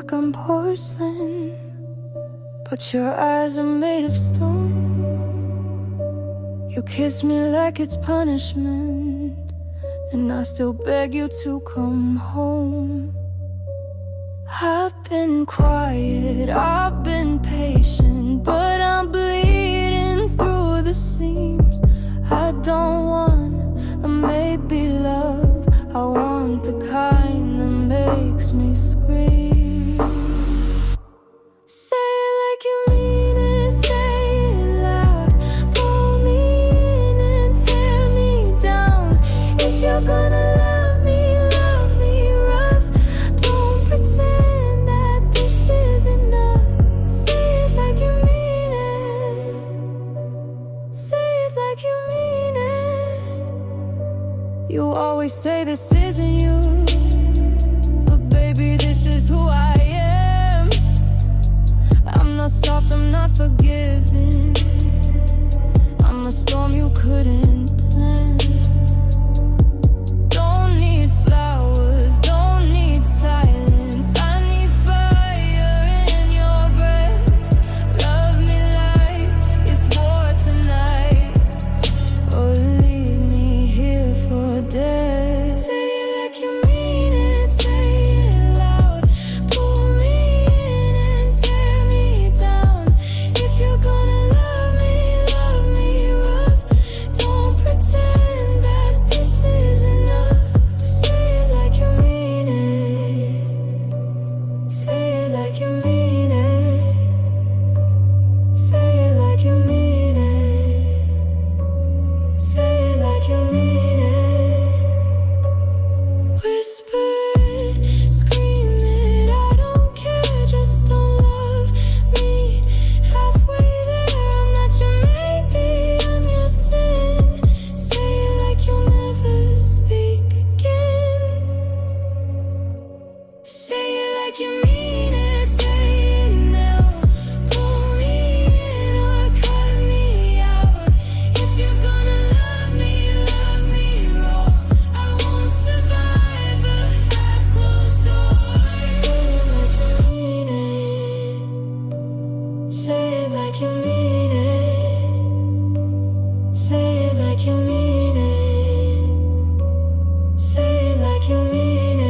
like I'm porcelain, but your eyes are made of stone. You kiss me like it's punishment, and I still beg you to come home. I've been quiet, I've been patient, but I'm bleeding through the seams. I don't want a maybe love, I want the kind that makes me scream. Say it like you mean it, say it loud. Pull me in and tear me down. If you're gonna love me rough. Don't pretend that this is enough. Say it like you mean it. Say it like you mean it. You always say this isn't you, but baby, this is who I am. I'm not soft, I'm not forgiving. I'm a storm you couldn't plan. Don't need flowers, don't need silence. I need fire in your breath. Love me like it's war tonight, or leave me here for dead. Say it like you mean it, say it loud. Pull me in and tear me down. If you're gonna love me rough. Don't pretend that this is enough. Say it like you mean it. Say it like you mean it. Say it like you mean it. Say it like you mean it. Whisper it, scream it, I don't care, just don't love me. Halfway there, I'm not your maybe, I'm your sin. Say it like you'll never speak again. Say it like you mean it, say it now. Pull me in or cut me out. If you're gonna love me raw. I won't survive a half-closed door. Say it like you mean it. Say it like you mean it. Say it like you mean it. Say it like you mean it.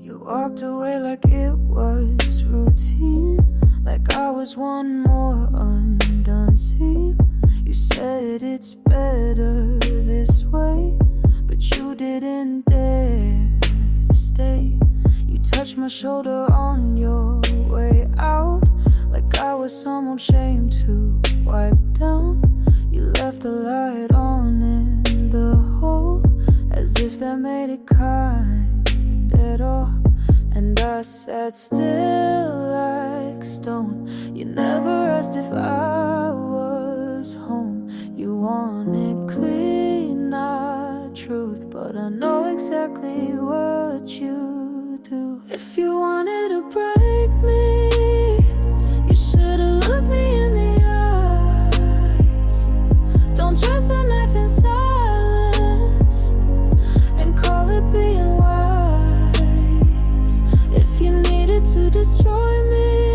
You walked away like it was routine, like I was one more undone scene. You said it's better this way, but you didn't dare to stay. You touched my shoulder on your way out, like I was some old shame to wipe down. You left the light on in the hole, as if that made it kind at all. And I sat still like stone. You never asked if I was home. You wanted clean, not truth, but I know exactly what you do. If you wanted to break me, you should've looked me in the eyes. Don't trust a knife in silence and call it being wise. If you needed to destroy me,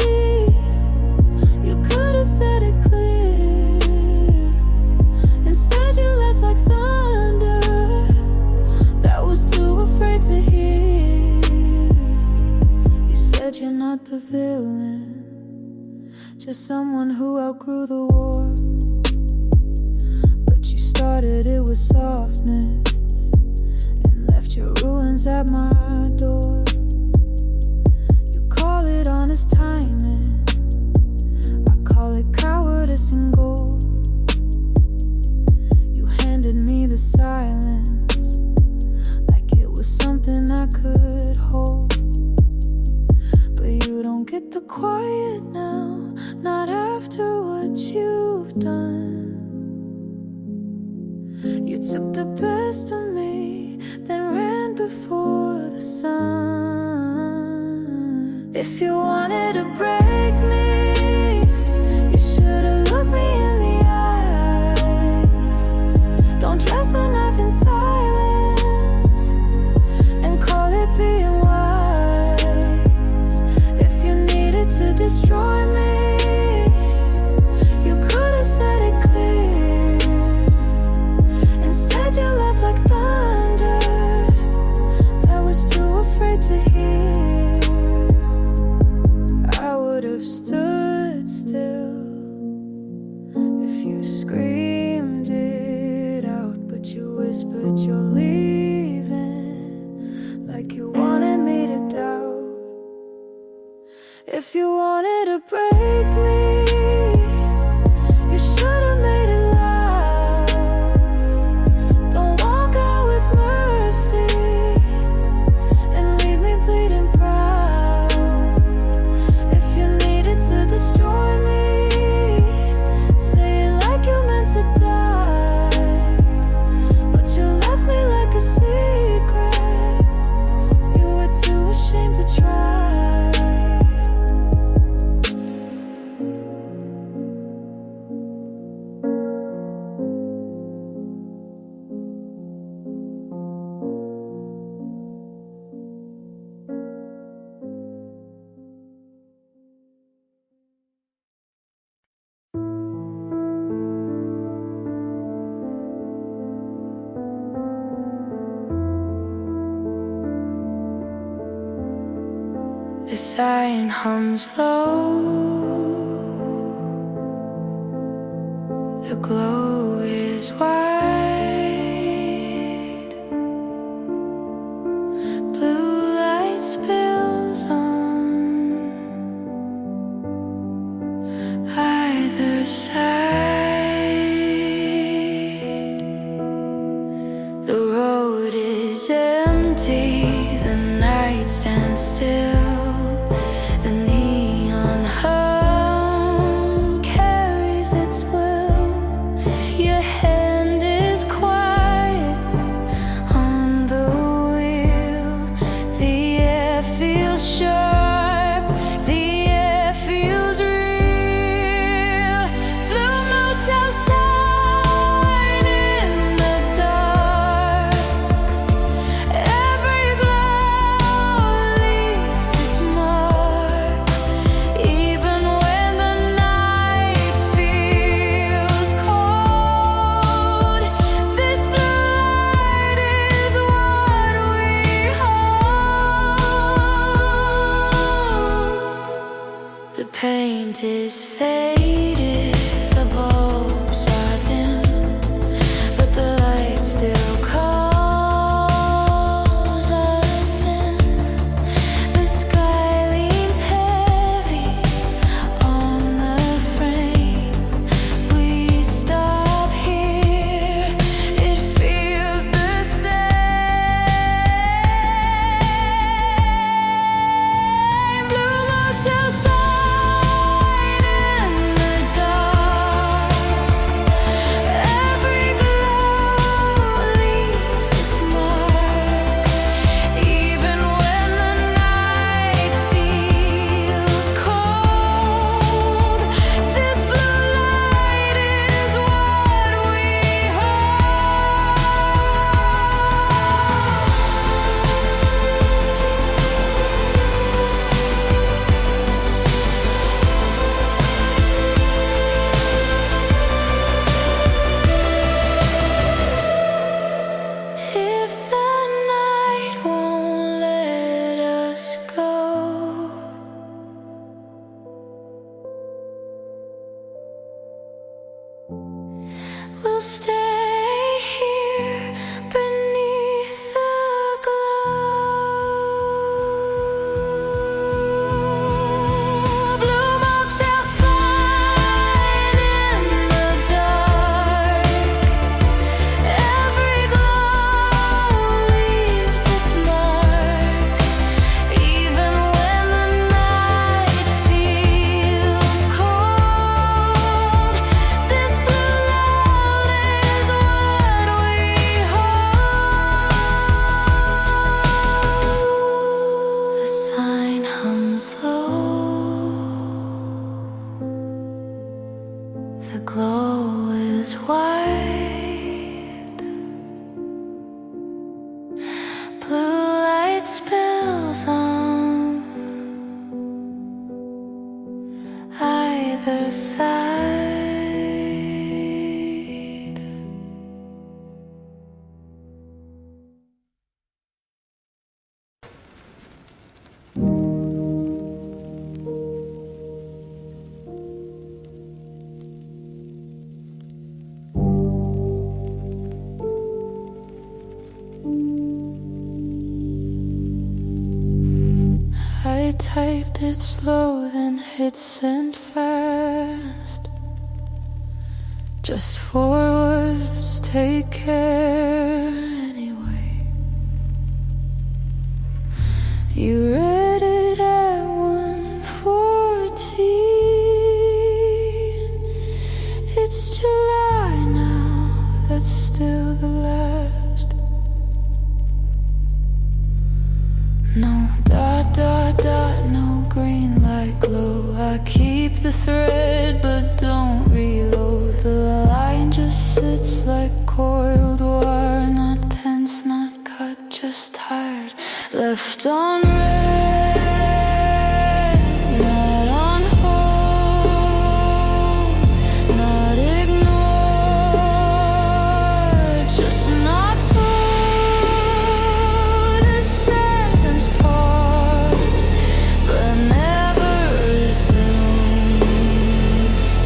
you could've said it clear. Instead you left like thunder that was too afraid to hear. You said you're not the villain, just someone who outgrew the war. But you started it with softness and left your ruins at my door. You call it honest timing, I call it cowardice and gold. You handed me the silence like it was something I could hold. But you don't get the quiet now, not after what you've done. You took the best of me, then ran before the sun. If you wanted to break me, you should've looked me in the eyes. Don't dress the knife in silence and call it being wise. If you needed to destroy me, you could've said it clear. Instead you left like thunder that was too afraid to hear. I would've stood still if you screamed it out, but you whispered you're leaving like you wanted me to doubt. If you wanted to break me, you should've made it loud. Don't walk out with mercy and leave me bleeding proud. If you needed to destroy me, say it like you meant to die. But you left me like a secret you were too ashamed to try. The siren hums low, the glow is wide, blue light spills on either side. The road is empty, the night stands still. The neon hum carries its will. Your hand is quiet on the wheel. The air feels sharp, the air feels real. Blue motel sign in the dark. Every glow leaves its mark. Even when the night feels cold, this blue light is what we hold. The paint is faded, the bulbs are dim, but the light still calls us in. The sky leans heavy on the frame. We stop here, it feels the same. Blue motel sign in the dark. Every glow leaves its mark. Even when the night feels cold, this blue light is what we If the night won't let us go, we'll stay here beneath the glow. Blue motel sign in the dark. Every glow leaves its mark. Even when the night feels cold, this blue light The glow is white. Blue light spills on either side. I typed it slow, then hit send fast. Just 4 words, take care anyway. You read it at 1:14. It's July now, that's still the last. No dot, dot, dot, no green light glow. I keep the thread but don't reload. The line just sits like coiled wire. Not tense, not cut, just tired. Left on red, not on hold, not ignored, just not told. A sentence pause, but never resume.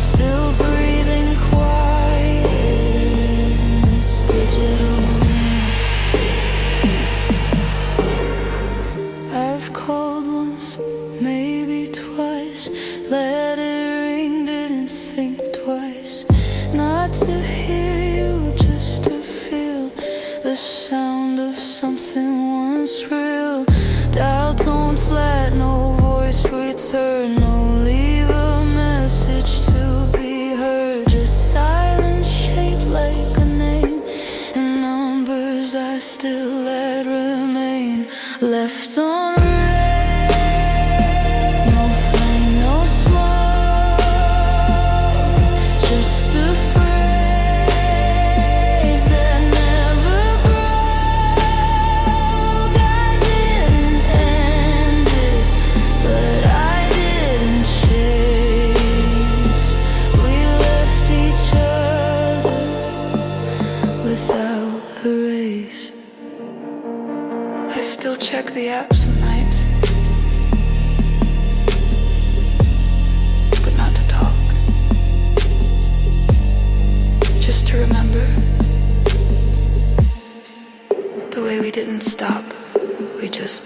Still breathing quiet in this digital room. I've called once, maybe twice. Let it ring, didn't think twice. Not to hear you, just to feel the sound of something once real. Dial tone flat, no voice return. No leave a message to be heard. Just silence shaped like a name, and numbers I still let remain. Left on red, no flame, no smoke, just a phrase that never broke. I didn't end it, but I didn't chase. We left each other without a race. I still check the app some nights, but not to talk. Just to remember the way we didn't stop. We just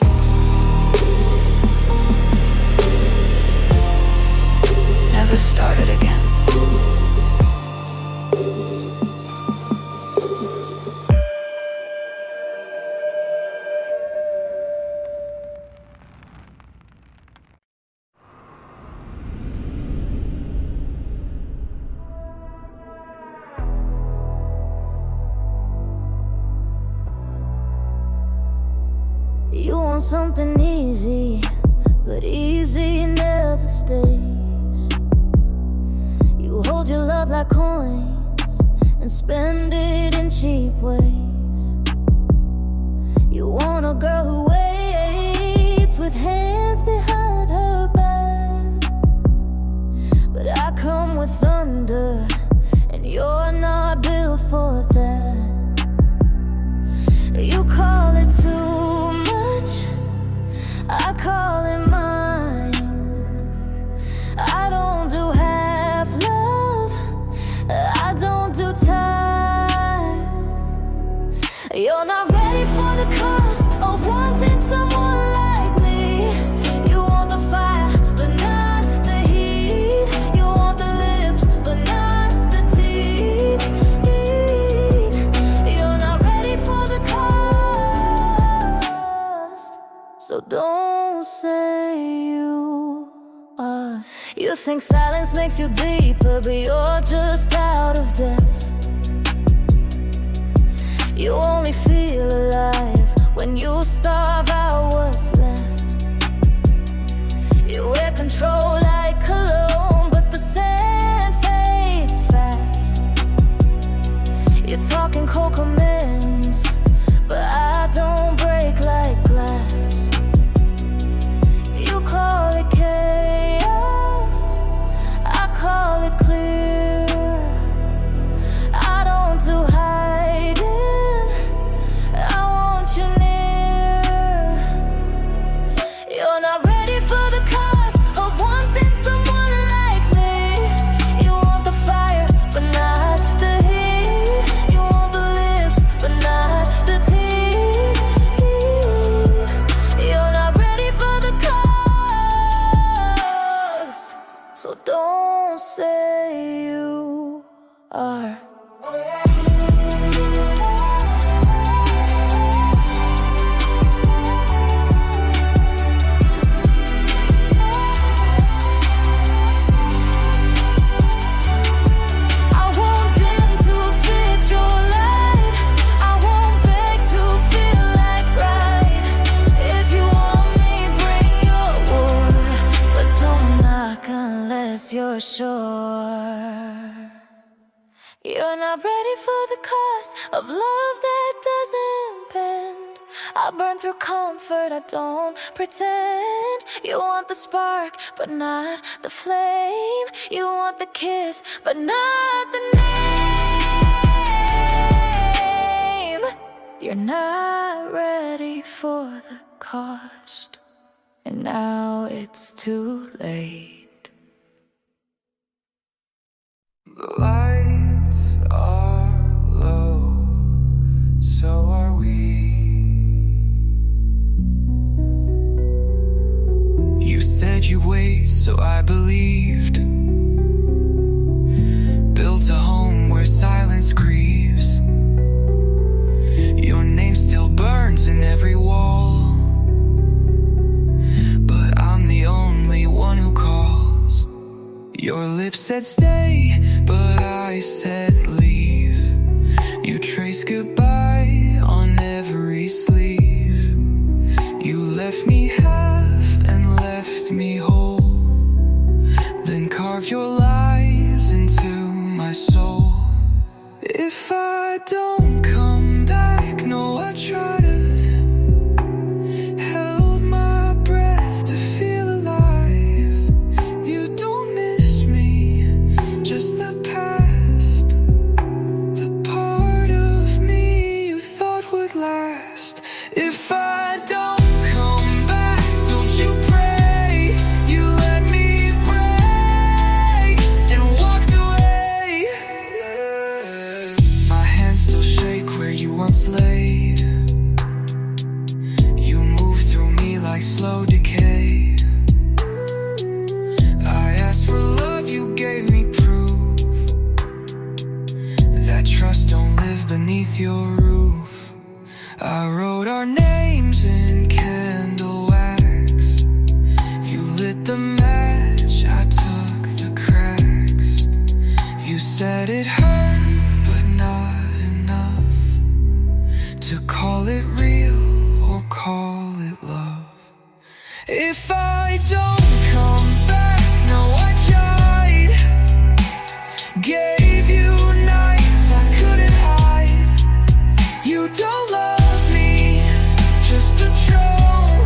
never started again. You want something easy, but easy never stays. You hold your love like coins and spend it in cheap ways. You want a girl who waits with hands behind her back, but I come with thunder, and you're not built for that. You call it too much, I call it mine. I don't do half love, I don't do time. You're not ready for the cost of wanting someone like me. You want the fire, but not the heat. You want the lips, but not the teeth. You're not ready for the cost, so don't say you are. You think silence makes you deeper, but you're just out of depth. You only feel alive when you starve out what's left. You wear control like cologne, but the sand fades fast. You're not ready for the cost of love that doesn't bend. I burn through comfort, I don't pretend. You want the spark, but not the flame. You want the kiss, but not the name. You're not ready for the cost, and now it's too late. The lights are low, so are we. You said you'd wait, so I believed. Built a home where silence grieves. Your name still burns in every wall, but I'm the only one who calls. Your lips said stay, but I said leave. You traced goodbye on every sleeve. You left me half and left me whole, then carved your lies into my soul. If I don't come back, no, I tried. Held my breath to feel alive. You don't miss me, just the past, the part of me you thought would last. If I don't come back, don't you pray. You let me break and walked away. My hands still shake where you once laid. You move through me like slow decay. I asked for love, you gave me proof that trust don't live beneath your roof. I wrote our names in candle wax. You lit the match, I took the cracks. You said it hurt, but not enough to call it real or call it love. If I don't come back, no, I tried. Gave you nights I couldn't hide. You don't love me, just a troll,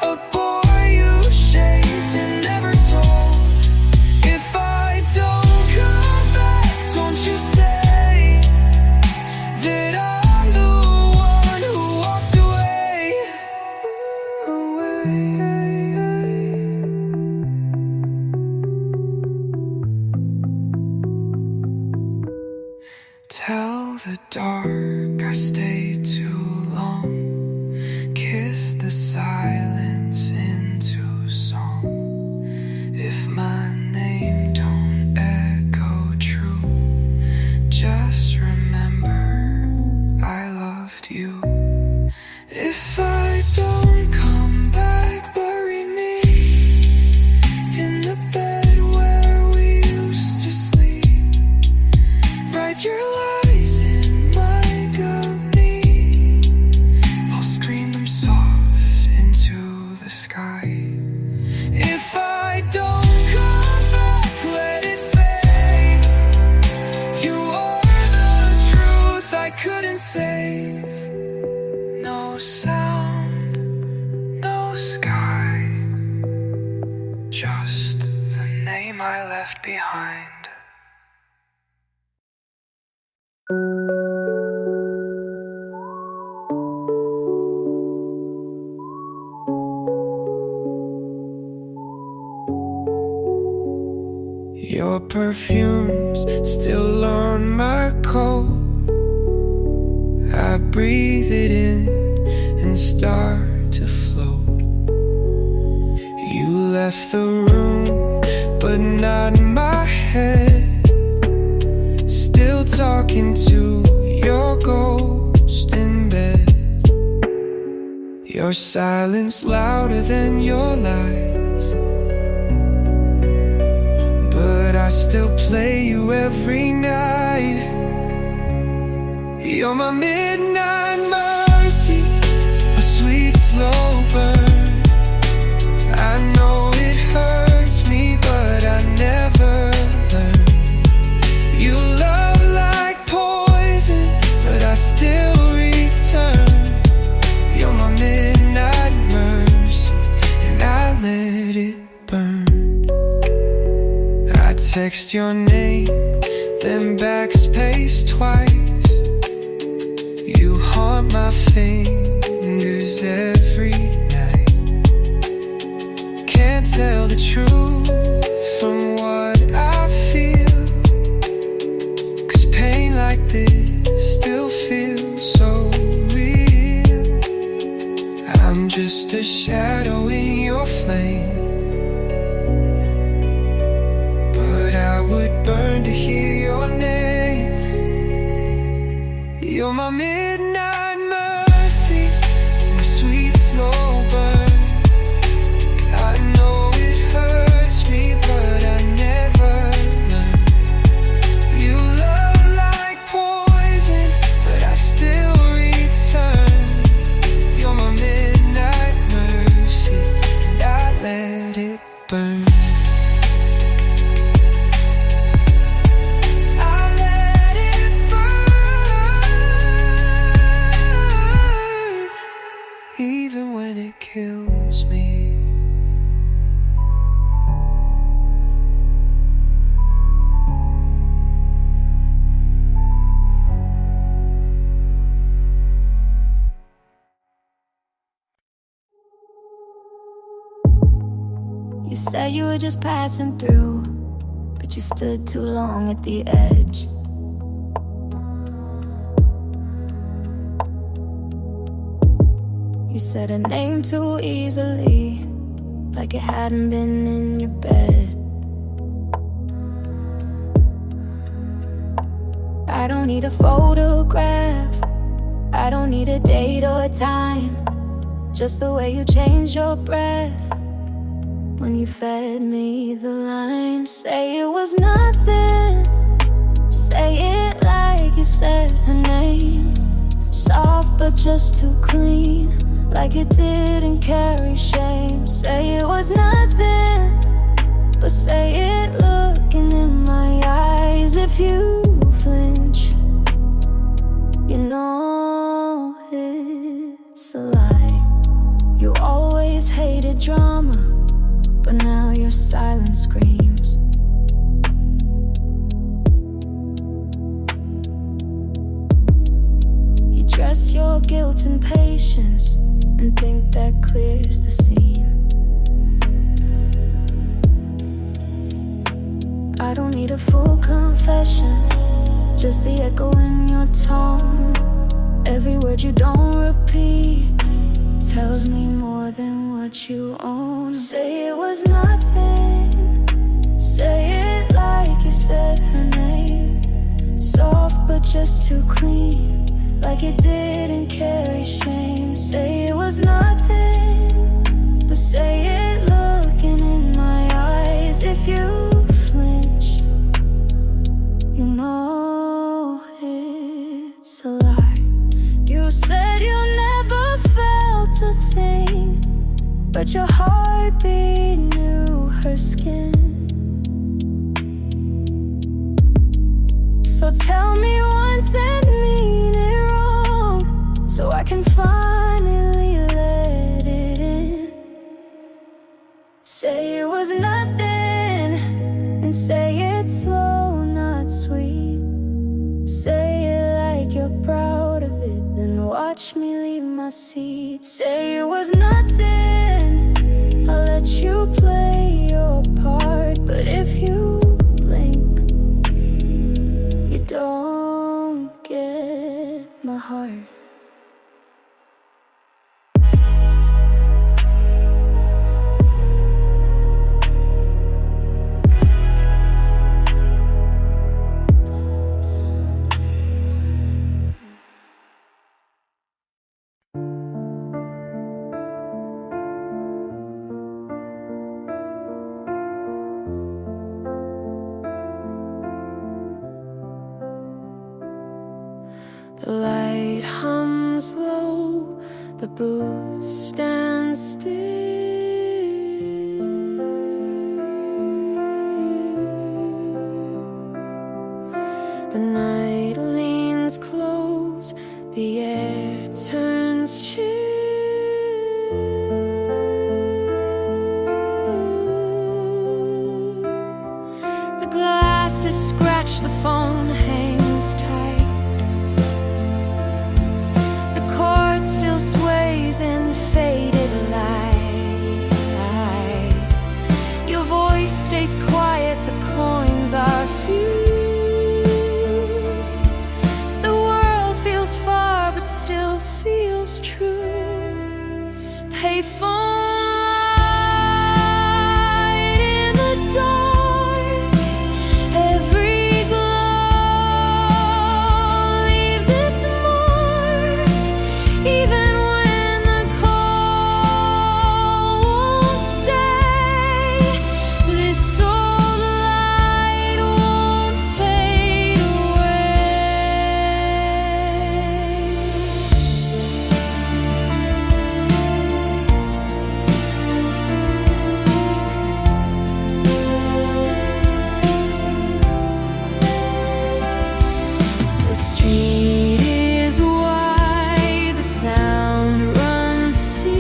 a boy you shaped and never told. If I don't come back, don't you say that I'm the one who walked away. Tell the dark I stayed too long. Kiss the silence into song. If my name don't echo true, just remember I loved you. If I don't come back, bury me in the bed where we used to sleep. Write your lies in my gummy. I'll scream them soft into the sky. If I don't come back, let it fade. You are the truth I couldn't save. No sound, no sky, just the name I left behind. Your perfume's still on my coat. I breathe it in and start to float. You left the room, but not my head. Still talking to your ghost in bed. Your silence louder than your lies, but I still play you every night. You're my midnight mercy, a sweet slow burn. I know it hurts me, but I never learn. You pressed your name, then backspace twice. You haunt my fingers every night. Can't tell the truth from what I feel, 'cause pain like this still feels so real. I'm just a shadow in your flame, but I would burn to hear your name. You're my midnight mercy, my sweet slow burn. I know it hurts me, but I never learn. You love like poison, but I still return. You're my midnight mercy, and I let it burn. Even when it kills me. You said you were just passing through, but you stood too long at the edge. You said a name too easily, like it hadn't been in your bed. I don't need a photograph, I don't need a date or time, just the way you changed your breath when you fed me the line. Say it was nothing, say it like you said her name. Soft but just too clean, like it didn't carry shame. Say it was nothing, but say it looking in my eyes. If you flinch, you know it's a lie. You always hated drama, but now your silence screams. You dress your guilt and patience and think that clears the scene. I don't need a full confession, just the echo in your tone. Every word you don't repeat tells me more than what you own. Say it was nothing, say it like you said her name. Soft but just too clean, like it didn't carry shame. Say it was nothing, but say it looking in my eyes. If you flinch, you know it's a lie. You said you never felt a thing, but your heartbeat knew her skin. So tell me once and mean it wrong, so I can finally let it in. Say it was nothing, and say it slow, not sweet. Say it like you're proud of it, then watch me leave my seat. Say it was nothing, I'll let you play your part. But if you blink, you don't get my heart. The light hums low, the booth stands still. The night leans close, the air turns chill. The glass street is wide, the sound runs thin.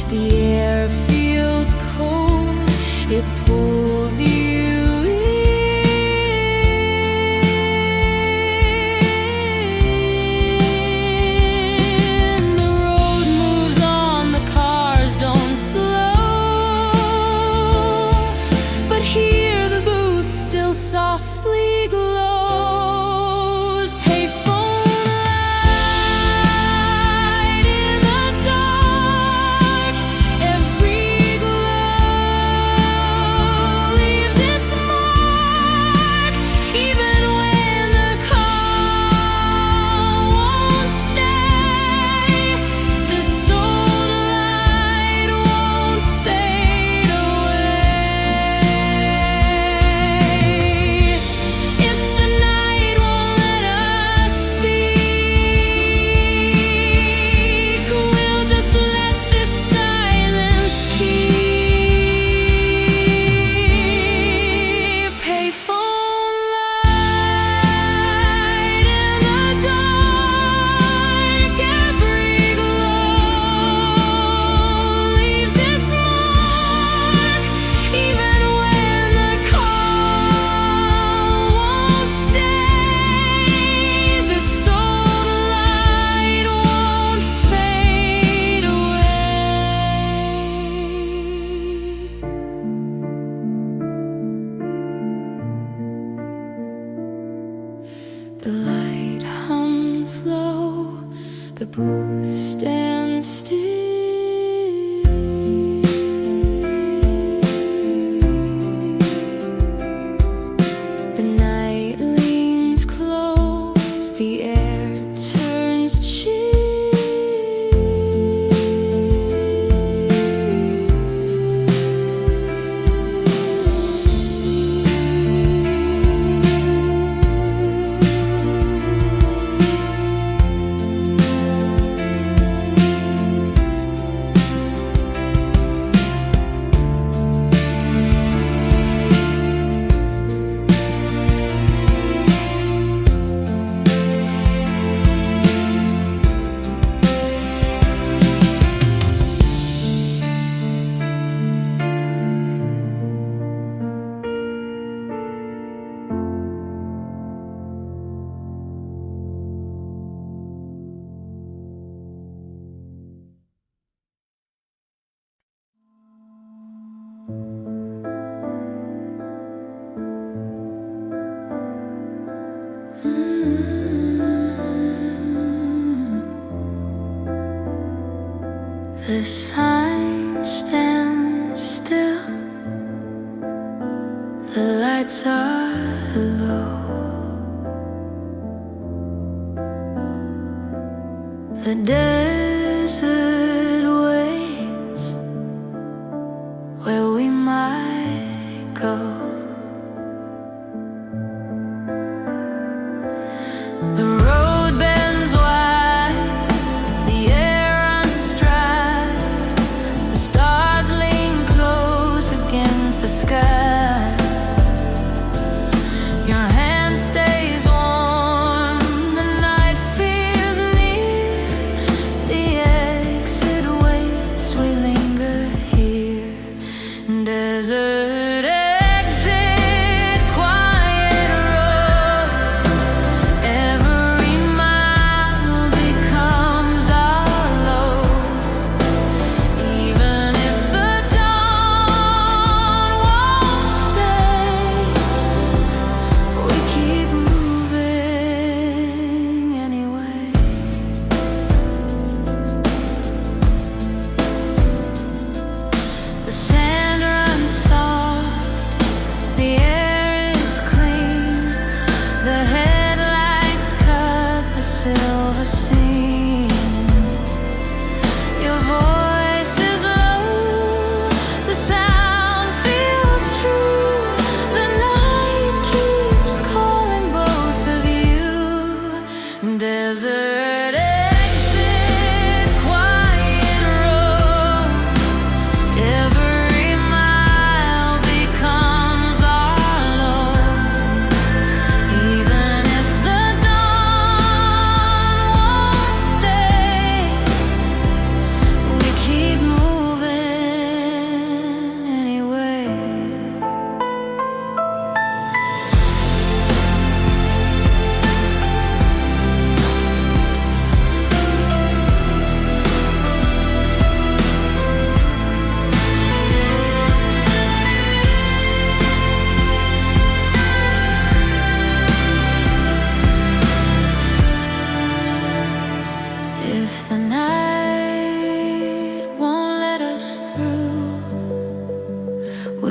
The air feels cold, it pulls you in. The road moves on, the cars don't slow, but here the booth still softly glows. Payphone light in the dark, every glow leaves its mark. Even when the car won't stay, this old light won't fade away. If the night won't let us speak, we'll just let this silence keep. Payphone light in the dark, every glow leaves its mark. Even when the car won't stay, this old light won't fade away. The light hums low, the booth stands still. The night leans close, the air turns The sign stands still, the lights are low. The desert waits where we might go. The road bends wide, the air runs dry, the stars lean close against the sky.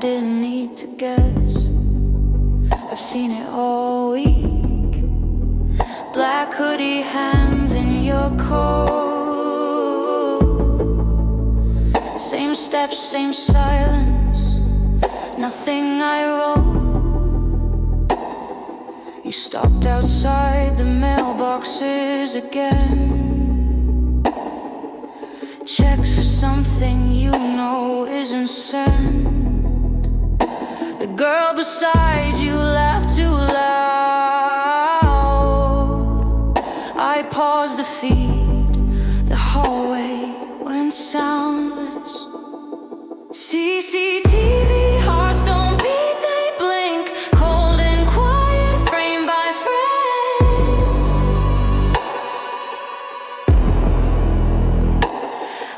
didn't need to guess. I've seen it all week. Black hoodie hands in your coat. Same steps, same silence, nothing I wrote. You stopped outside the mailboxes again. Checks for something you know isn't sent. The girl beside you laughed too loud. I paused the feed. The hallway went soundless. CCTV, hearts don't beat, they blink. Cold and quiet, frame by frame.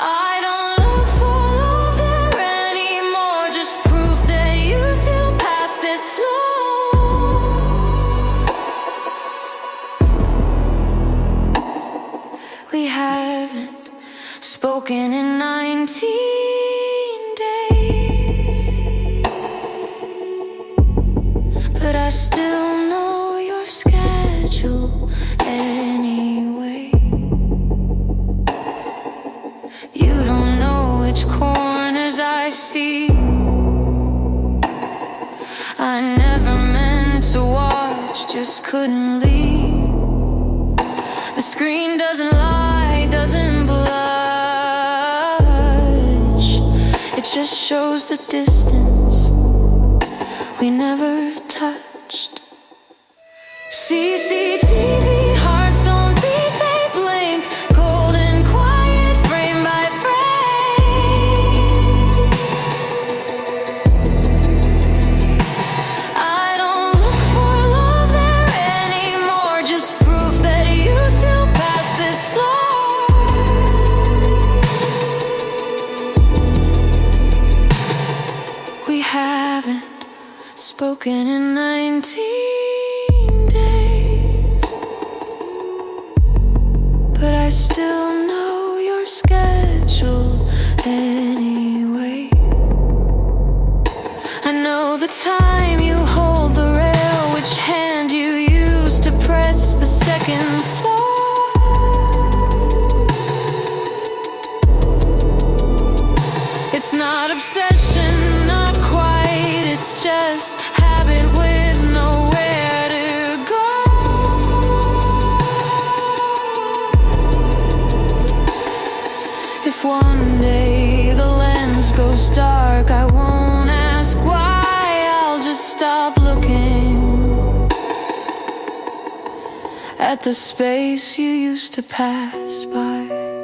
I don't look for love there anymore, just proof that you still pass this floor. We haven't spoken in 19 days, but I still know your schedule anyway. You don't know which corners I see. I never meant to watch, just couldn't leave. The screen doesn't lie, doesn't blush. It just shows the distance we never touched. CCTV, hearts don't beat, they blink. Cold and quiet, frame by frame. I don't look for love there anymore, just proof that you still pass this floor. We haven't spoken in 19 days, but I still know your schedule anyway. I know the time you hold the rail, which hand you use to press the second floor. It's not obsession, not quite, it's just habit with nowhere to go. If one day the lens goes dark, I won't ask why, I'll just stop looking at the space you used to pass by.